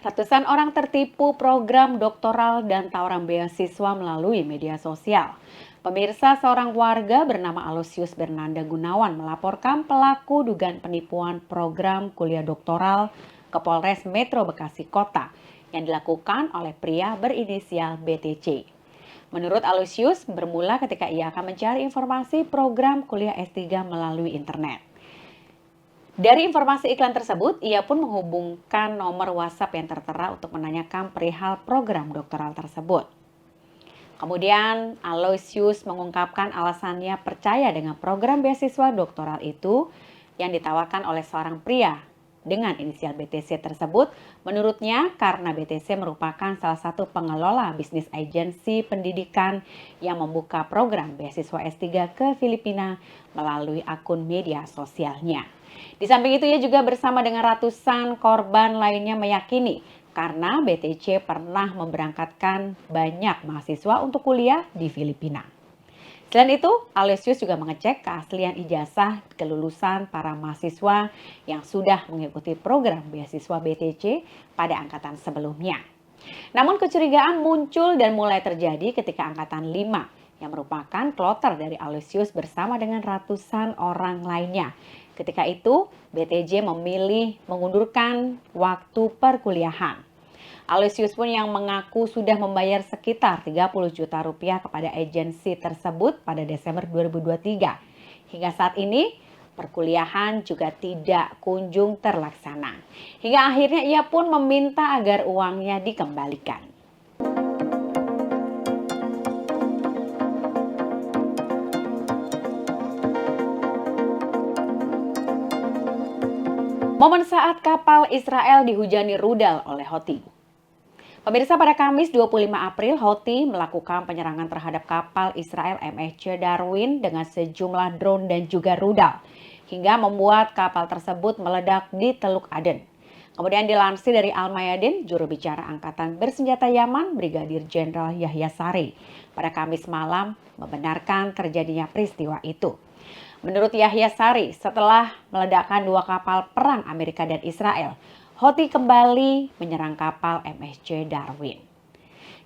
Ratusan orang tertipu program doktoral dan tawaran beasiswa melalui media sosial. Pemirsa, seorang warga bernama Aloysius Bernanda Gunawan melaporkan pelaku dugaan penipuan program kuliah doktoral ke Polres Metro Bekasi Kota yang dilakukan oleh pria berinisial BTC. Menurut Aloysius, bermula ketika ia akan mencari informasi program kuliah S3 melalui internet. Dari informasi iklan tersebut, ia pun menghubungkan nomor WhatsApp yang tertera untuk menanyakan perihal program doktoral tersebut. Kemudian, Aloysius mengungkapkan alasannya percaya dengan program beasiswa doktoral itu yang ditawarkan oleh seorang pria dengan inisial BTC tersebut. Menurutnya, karena BTC merupakan salah satu pengelola bisnis agensi pendidikan yang membuka program beasiswa S3 ke Filipina melalui akun media sosialnya. Di samping itu, ia juga bersama dengan ratusan korban lainnya meyakini karena BTC pernah memberangkatkan banyak mahasiswa untuk kuliah di Filipina. Selain itu, Aloysius juga mengecek keaslian ijazah kelulusan para mahasiswa yang sudah mengikuti program beasiswa BTC pada angkatan sebelumnya. Namun kecurigaan muncul dan mulai terjadi ketika angkatan 5 yang merupakan kloter dari Aloysius bersama dengan ratusan orang lainnya. Ketika itu, BTJ memilih mengundurkan waktu perkuliahan. Aloysius pun yang mengaku sudah membayar sekitar 30 juta rupiah kepada agensi tersebut pada Desember 2023. Hingga saat ini, perkuliahan juga tidak kunjung terlaksana. Hingga akhirnya ia pun meminta agar uangnya dikembalikan. Momen saat kapal Israel dihujani rudal oleh Houthi. Pemirsa, pada Kamis 25 April, Houthi melakukan penyerangan terhadap kapal Israel MSC Darwin dengan sejumlah drone dan juga rudal, hingga membuat kapal tersebut meledak di Teluk Aden. Kemudian dilansir dari Al-Mayadin, juru bicara Angkatan Bersenjata Yaman, Brigadir Jenderal Yahya Saree, pada Kamis malam membenarkan terjadinya peristiwa itu. Menurut Yahya Saree, setelah meledakkan 2 kapal perang Amerika dan Israel, Houthi kembali menyerang kapal MSC Darwin.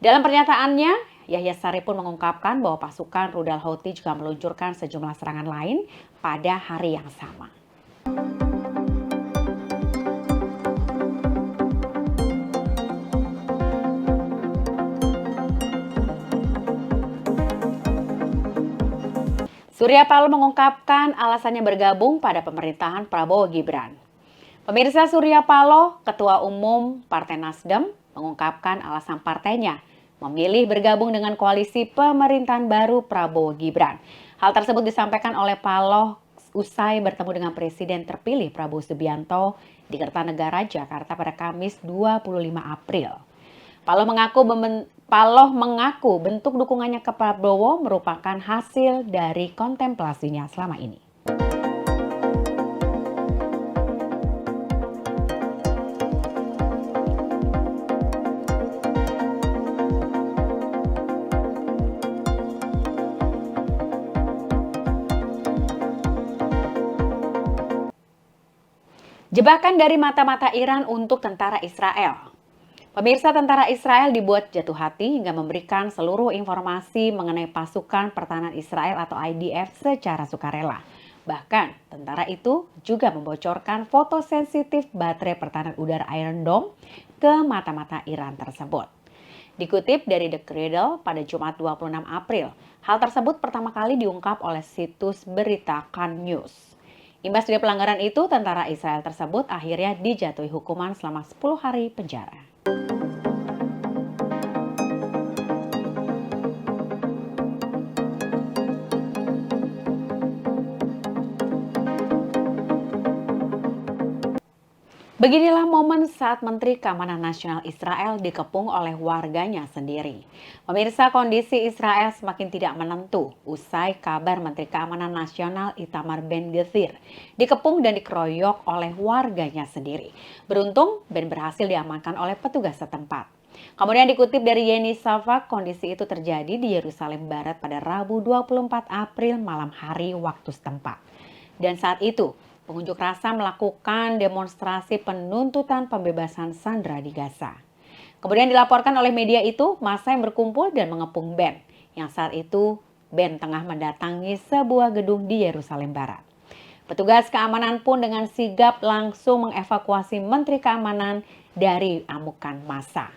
Dalam pernyataannya, Yahya Saree pun mengungkapkan bahwa pasukan rudal Houthi juga meluncurkan sejumlah serangan lain pada hari yang sama. Surya Paloh mengungkapkan alasannya bergabung pada pemerintahan Prabowo Gibran. Pemirsa, Surya Paloh, Ketua Umum Partai Nasdem, mengungkapkan alasan partainya memilih bergabung dengan koalisi pemerintahan baru Prabowo Gibran. Hal tersebut disampaikan oleh Paloh usai bertemu dengan Presiden terpilih Prabowo Subianto di Kertanegara, Jakarta pada Kamis 25 April. Paloh mengaku bentuk dukungannya ke Prabowo merupakan hasil dari kontemplasinya selama ini. Jebakan dari mata-mata Iran untuk tentara Israel. Pemirsa, tentara Israel dibuat jatuh hati hingga memberikan seluruh informasi mengenai pasukan pertahanan Israel atau IDF secara sukarela. Bahkan, tentara itu juga membocorkan foto sensitif baterai pertahanan udara Iron Dome ke mata-mata Iran tersebut. Dikutip dari The Cradle pada Jumat 26 April, hal tersebut pertama kali diungkap oleh situs berita Kan News. Imbas dari pelanggaran itu, tentara Israel tersebut akhirnya dijatuhi hukuman selama 10 hari penjara. Beginilah momen saat Menteri Keamanan Nasional Israel dikepung oleh warganya sendiri. Pemirsa, kondisi Israel semakin tidak menentu usai kabar Menteri Keamanan Nasional Itamar Ben-Gvir dikepung dan dikeroyok oleh warganya sendiri. Beruntung, Ben berhasil diamankan oleh petugas setempat. Kemudian dikutip dari Yeni Savak, kondisi itu terjadi di Yerusalem Barat pada Rabu 24 April malam hari waktu setempat. Dan saat itu, Pengunjuk rasa melakukan demonstrasi penuntutan pembebasan sandera di Gaza. Kemudian dilaporkan oleh media itu, massa yang berkumpul dan mengepung band, yang saat itu band tengah mendatangi sebuah gedung di Yerusalem Barat. Petugas keamanan pun dengan sigap langsung mengevakuasi Menteri Keamanan dari amukan massa.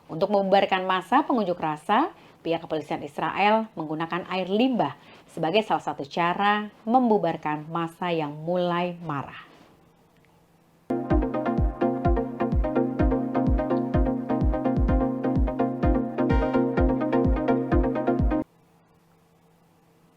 Untuk membubarkan massa pengunjuk rasa, pihak kepolisian Israel menggunakan air limbah sebagai salah satu cara membubarkan massa yang mulai marah.